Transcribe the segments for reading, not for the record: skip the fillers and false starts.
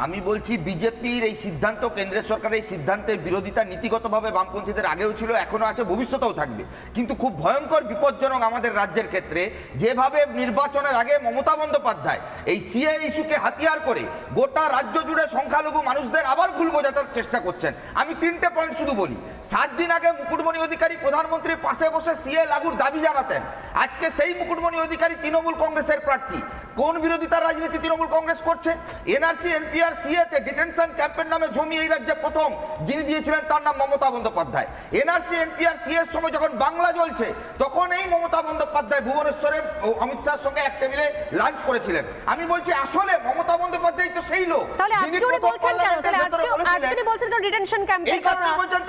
আমি বলছি বিজেপির এই সিদ্ধান্ত, কেন্দ্রের সরকারের এই সিদ্ধান্তের বিরোধিতা নীতিগতভাবে বামপন্থীদের আগেও ছিল, এখনো আছে, ভবিষ্যতেও থাকবে। কিন্তু খুব ভয়ঙ্কর বিপজ্জনক আমাদের রাজ্যের ক্ষেত্রে যেভাবে নির্বাচনের আগে মমতা বন্দ্যোপাধ্যায় এই সিএ ইস্যুকে হাতিয়ার করে গোটা রাজ্য জুড়ে সংখ্যালঘু মানুষদের আবার ভুল বোঝাতে চেষ্টা করছেন। আমি 3টে পয়েন্ট শুধু বলি। 7 দিন আগে মুকুটমণি অধিকারী প্রধানমন্ত্রীর পাশে বসে সিএ লাগুর দাবি জানাতেন। আজকে সেই মুকুটমণি অধিকারী তৃণমূল কংগ্রেসের প্রার্থী। কোন বিরোধিতার রাজনীতি তৃণমূল কংগ্রেস করছে? এনআরসি এনপিআর সিএতে ডিটেনশন ক্যাম্পের নামে জমি এই রাজ্যে প্রথম যিনি দিয়েছিলেন তার নাম মমতা বন্দ্যোপাধ্যায়। এনআরসি এনপিআর সিএর সময় যখন বাংলা জ্বলছে তখন এই মমতা বন্দ্যোপাধ্যায় ভুবনেশ্বরে অমিত শাহর সঙ্গে এক টেবিলে লাঞ্চ করেছিলেন। আমি বলছি আসলে মমতা বন্দ্যোপাধ্যায় তো সেই লোক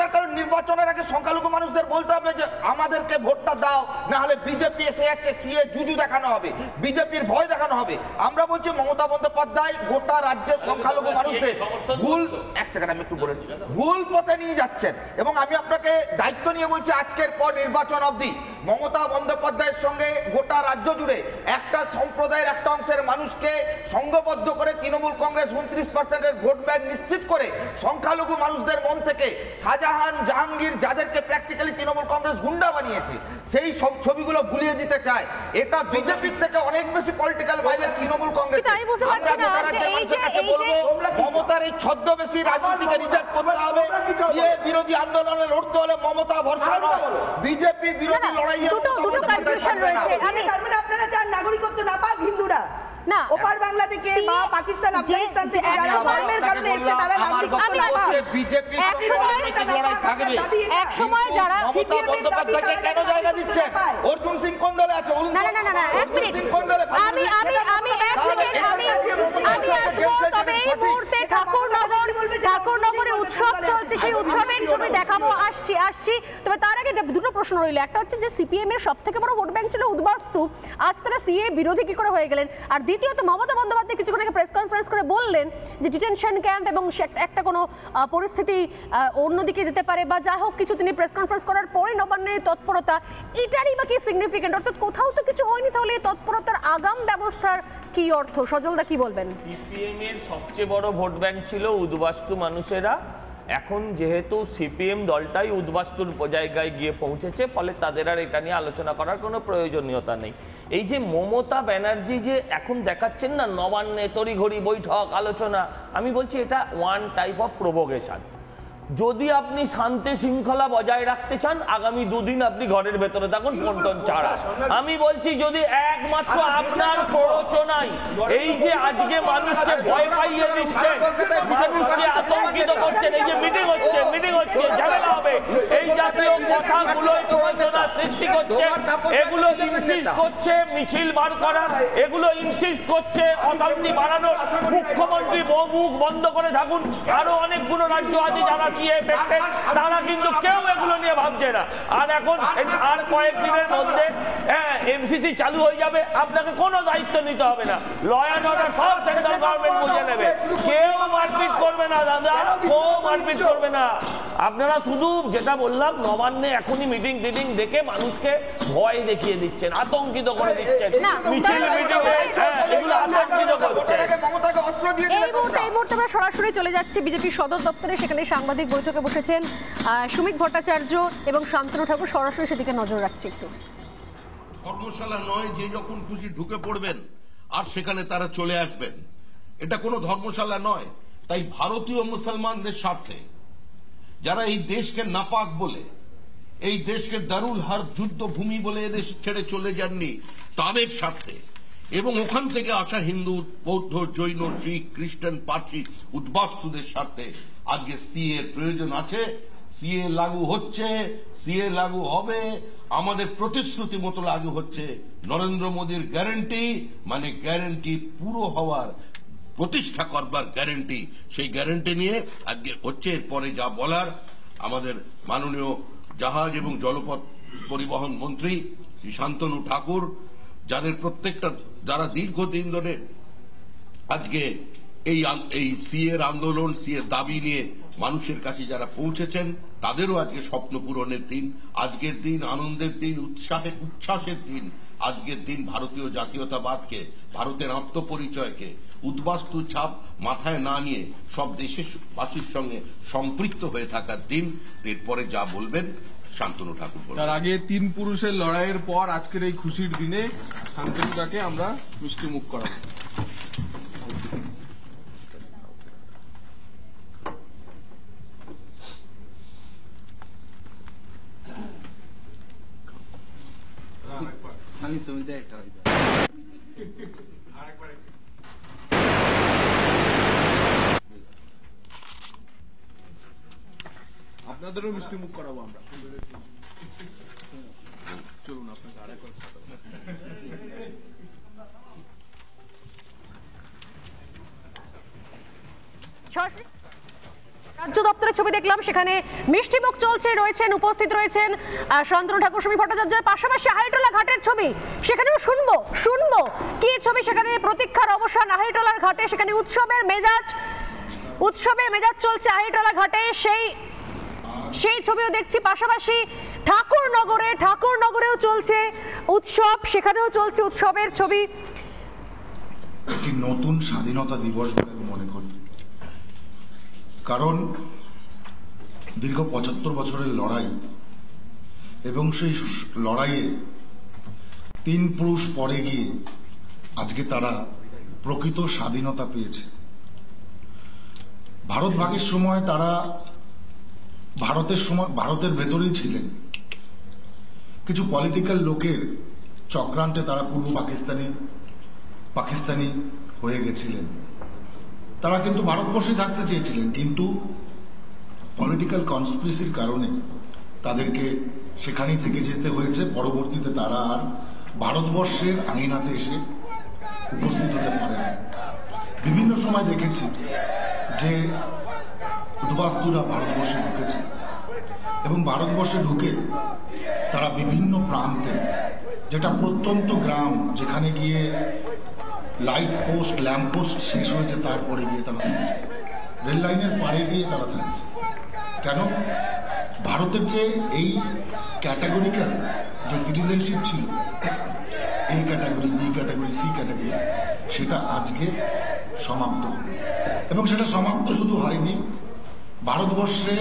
তার কারণ নির্বাচনের আগে সংখ্যালঘু মানুষদের বলতে হবে যে আমাদেরকে ভোটটা দাও, না হলে বিজেপি এসে যাচ্ছে, সিএ জুজু দেখানো হবে, বিজেপির ভয় দেখানো হবে। আমরা বলছি মমতা বন্দ্যোপাধ্যায় গোটা রাজ্যের সংখ্যালঘু মানুষদের ভুল পথে নিয়ে যাচ্ছেন। এবং আমি আপনাকে দায়িত্ব নিয়ে বলছি আজকের পর নির্বাচন অবধি মমতা বন্দ্যোপাধ্যায়ের সঙ্গে গোটা রাজ্য জুড়ে একটা সম্প্রদায়ের একটা অংশের মানুষকে সংঘবদ্ধ করে তৃণমূল কংগ্রেস 29% ভোট ব্যাংক নিশ্চিত করে সংখ্যালঘু মানুষদের মন থেকে শাহজাহান জাহাঙ্গীর যাদেরকে প্র্যাকটিক্যালি তৃণমূল কংগ্রেস গুন্ডা বানিয়েছে সেই সব ছবিগুলো ভুলিয়ে দিতে চায়। এটা বিজেপির থেকে অনেক বেশি পলিটিক্যাল ভাইলেন্স তৃণমূল কংগ্রেস। মমতার এই ছদ্মবেশী রাজনীতিকে রিজেক্ট করতে হবে। সিএ বিরোধী আন্দোলনে লড়তে হলে মমতা ভরসা নয়, বিজেপি বিরোধী লড়াই। আপনারা চান নাগরিকত্ব না পাক হিন্দুরা না ওপার বাংলা থেকে বা পাকিস্তান আফগানিস্তান থেকে যারা ধর্মের কারণে এসে তারা বিজেপি লড়াই থাকবে। এক সময় যারা মমতা বন্দ্যোপাধ্যায়কে কেন জায়গা দিচ্ছেন? অর্জুন সিং কোন দলে আছে? না না না না এক মিনিট, আমি এক সেকেন্ড আমি আসবো। তবে এই মুহূর্তে ঠাকুরনগরে উৎসব চলছে, সেই উৎসবের ছবি দেখাবো, আসছি। তবে তার আগে দুটো প্রশ্ন রইল। একটা হচ্ছে যে সিপিএম এর সবথেকে বড় ভোট ব্যাংক ছিল উদ্বাস্তু, আজ তারা সিএ বিরোধী কি করে হয়ে গেলেন? আর দ্বিতীয়ত মমতা বন্দ্যোপাধ্যায় কিছুক্ষণ আগে প্রেস কনফারেন্স করে বললেন যে ডিটেনশন ক্যাম্প এবং একটা কোনো পরিস্থিতি অন্যদিকে যেতে পারে বা যা হোক কিছু, তিনি প্রেস কনফারেন্স করার পরে নবান্নের তৎপরতা, এটারই বা কি সিগনিফিকেন্ট? অর্থাৎ কোথাও তো কিছু হয়নি, তাহলে এই তৎপরতার আগাম ব্যবস্থার কি অর্থ? সজলদা কি বলবেন? সিপিএম এর সবচেয়ে বড় ভোট ব্যাংক ছিল উদ্বাস্তু মানুষেরা। এখন যেহেতু সিপিএম দলটাই উদ্বাস্তুর জায়গায় গিয়ে পৌঁছেছে, ফলে তাদের আর এটা নিয়ে আলোচনা করার কোনো প্রয়োজনীয়তা নেই। এই যে মমতা ব্যানার্জি যে এখন দেখাচ্ছেন না নবান্নে তড়িঘড়ি বৈঠক আলোচনা, আমি বলছি এটা ওয়ান টাইপ অফ প্রভোকেশন। যদি আপনি শান্তি শৃঙ্খলা বজায় রাখতে চান, আগামী 2 দিন আপনি ঘরের ভেতরে থাকুন পন্টন ছাড়া। আমি বলছি যদি একমাত্র আপনার প্ররোচনায় এই যে আজকে মানুষকে ভয় পাইয়ে দিচ্ছেন, মানুষকে আতঙ্কিত করছেন, এই যে মিটিং হচ্ছে ঝামেলা হবে, এই জাতীয় কথাগুলো প্ররোচনা সৃষ্টি করছে, এগুলো ইনসিস্ট করছে মিছিল বার করার, এগুলো ইনসিস্ট করছে অশান্তি বাড়ানোর। মুখ্যমন্ত্রী মুখ বন্ধ করে থাকুন। আরো অনেকগুলো রাজ্য আছে যারা তারা কিন্তু কেউ এগুলো নিয়ে ভাবছে না। আর এখন আর কয়েকদিনের মধ্যে এমসিসি চালু হয়ে যাবে, আপনাকে কোনো দায়িত্ব নিতে হবে না। ল অ্যান্ড অর্ডার সব সেন্ট্রাল গভর্নমেন্ট বুঝে নেবে, কেউ মারপিট করবে না দাদা, কেউ মারপিট করবে না। আপনারা শুধু যেটা বললাম নবান্নে এখনই মিটিং টিটিং দেখে মানুষকে ভয় দেখিয়ে দিচ্ছেন, আতঙ্কিত করে দিচ্ছেন, মিছিল মিটিং এগুলো আতঙ্কিত করছে। এই মুহূর্তে আমরা সরাসরি চলে যাচ্ছি বিজেপির সদর দপ্তরে, সেখানে সাংবাদিক বৈঠকে বসেছেন সুমিত ভট্টাচার্য এবং শান্তনু ঠাকুর, সরাসরি সেদিকে নজর রাখছি। একটু ধর্মশালা নয় যে যখন খুশি ঢুকে পড়বেন আর সেখানে তারা চলে আসবেন, এটা কোনো ধর্মশালা নয়। তাই ভারতীয় মুসলমানদের স্বার্থে যারা এই দেশকে নাপাক বলে, এই দেশকে দারুল হার্ব যুদ্ধভূমি বলে এদেশ ছেড়ে চলে যাননি, তাদের স্বার্থে এবং ওখান থেকে আসা হিন্দু, বৌদ্ধ, জৈন, শিখ, খ্রিস্টান, পার্সি উদ্বাস্তুদের স্বার্থে আজকে সিএ এর প্রয়োজন আছে। সিএ লাগু হচ্ছে, সিএ লাগু হবে, আমাদের প্রতিশ্রুতি মতো লাগু হচ্ছে। নরেন্দ্র মোদীর গ্যারান্টি, মানে গ্যারান্টি পুরো হওয়ার, প্রতিষ্ঠা করবার গ্যারান্টি, সেই গ্যারান্টি নিয়ে আজকে হচ্ছে। এরপরে যা বলার আমাদের মাননীয় জাহাজ এবং জলপথ পরিবহন মন্ত্রী শ্রী শান্তনু ঠাকুর, যাদের প্রত্যেকটা, যারা দীর্ঘদিন ধরে আজকে এই সিএর আন্দোলন, সিএর দাবি নিয়ে মানুষের কাছে যারা পৌঁছেছেন, তাদেরও আজকে স্বপ্ন পূরণের দিন, আজকের দিন আনন্দের দিন, উচ্ছ্বাসের দিন। আজকের দিন ভারতীয় জাতীয়তাবাদকে, ভারতের আত্মপরিচয়কে উদ্বাস্তু ছাপ মাথায় না নিয়ে সব দেশবাসীর সঙ্গে সম্পৃক্ত হয়ে থাকার দিন। এরপরে যা বলবেন শান্তনু ঠাকুর বলবেন। তার আগে 3 পুরুষের লড়াইয়ের পর আজকের এই খুশির দিনে শান্তনুটাকে আমরা মিষ্টি মুখ করাবো। আপনাদেরও মিষ্টি মুখ করাবো আমরা। চলুন আপনাকে আরেকবার রাজ্য দপ্তরের ছবি দেখলাম, সেখানে মিষ্টিমুখ চলছে, উপস্থিত রয়েছেন শান্তনু ঠাকুর, সুমি ভট্টাচার্যের পাশাপাশি আহাইটোলা ঘাটের ছবি, সেখানেও শুনবো কি ছবি। সেখানে প্রতীক্ষার অবসান আহাইটোলার ঘাটে, সেখানে উৎসবের মেজাজ চলছে আহাইটোলা ঘাটে, সেই ছবিও দেখছি। পাশাপাশি ঠাকুরনগরেও চলছে উৎসব, সেখানেও চলছে উৎসবের ছবি। একটি নতুন স্বাধীনতা দিবস বলে আমি মনে করি, কারণ দীর্ঘ 75 বছরের লড়াই এবং সেই লড়াইয়ে 3 পুরুষ পরে গিয়ে আজকে তারা প্রকৃত স্বাধীনতা পেয়েছে। ভারত ভাগের সময় তারা ভারতের ভেতরেই ছিলেন, কিছু পলিটিক্যাল লোকের চক্রান্তে তারা পূর্ব পাকিস্তানি হয়ে গেছিলেন। তারা কিন্তু ভারতবর্ষে থাকতে চেয়েছিলেন, কিন্তু পলিটিক্যাল কনস্পিরেসির কারণে তাদেরকে সেখানেই থেকে যেতে হয়েছে। পরবর্তীতে তারা আর ভারতবর্ষের আঙিনাতে এসে উপস্থিত হতে পারে না। বিভিন্ন সময় দেখেছি যে উদ্বাস্তুরা ভারতবর্ষে ঢুকেছে এবং ভারতবর্ষে ঢুকে তারা বিভিন্ন প্রান্তে, যেটা প্রত্যন্ত গ্রাম, যেখানে গিয়ে লাইট পোস্ট ল্যাম্প পোস্ট শেষ হয়েছে, তারপরে গিয়ে তারা থাকছে, রেল লাইনের পাড়ে গিয়ে তারা থাকছে। কেন? ভারতের যে এই ক্যাটাগরিক্যাল যে সিটিজেনশিপ ছিল, A category, B category, C category, সেটা আজকে সমাপ্ত হল। এবং সেটা সমাপ্ত শুধু হয়নি, ভারতবর্ষে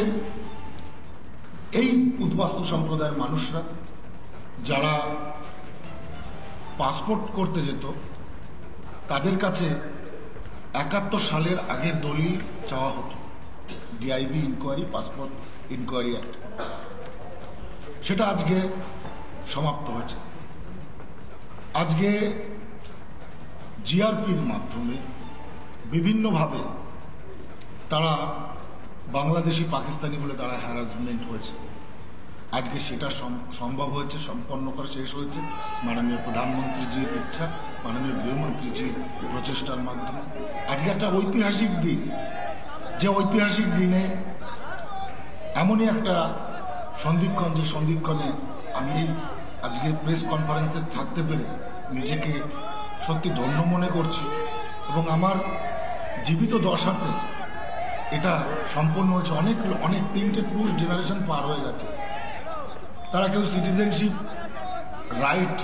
এই উদ্বাস্তু সম্প্রদায়ের মানুষরা যারা পাসপোর্ট করতে যেত, তাদের কাছে 71 সালের আগের দলিল চাওয়া হতো, DIB inquiry, passport inquiry act, সেটা আজকে সমাপ্ত হয়েছে। আজকে জিআরপির মাধ্যমে বিভিন্নভাবে তারা বাংলাদেশি পাকিস্তানি বলে তারা হ্যারাসমেন্ট হয়েছে। আজকে সেটা সম্ভব হয়েছে, সম্পন্ন করা শেষ হয়েছে মাননীয় প্রধানমন্ত্রীজির ইচ্ছা, মাননীয় গৃহমন্ত্রীজির প্রচেষ্টার মাধ্যমে। আজকে একটা ঐতিহাসিক দিন, যে ঐতিহাসিক দিনে এমনই একটা সন্ধিক্ষণ, যে সন্ধিক্ষণে আমি এই আজকে প্রেস কনফারেন্সে থাকতে পেরে নিজেকে সত্যি ধন্য মনে করছি। এবং আমার জীবিত দশাতে এটা সম্পন্ন হয়েছে। অনেক 3টে পুরুষ জেনারেশন পার হয়ে গেছে, তারা কেউ সিটিজেনশিপ রাইট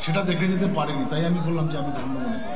সেটা দেখে যেতে পারেনি। তাই আমি বললাম যে আমি ধন্য মনে করি।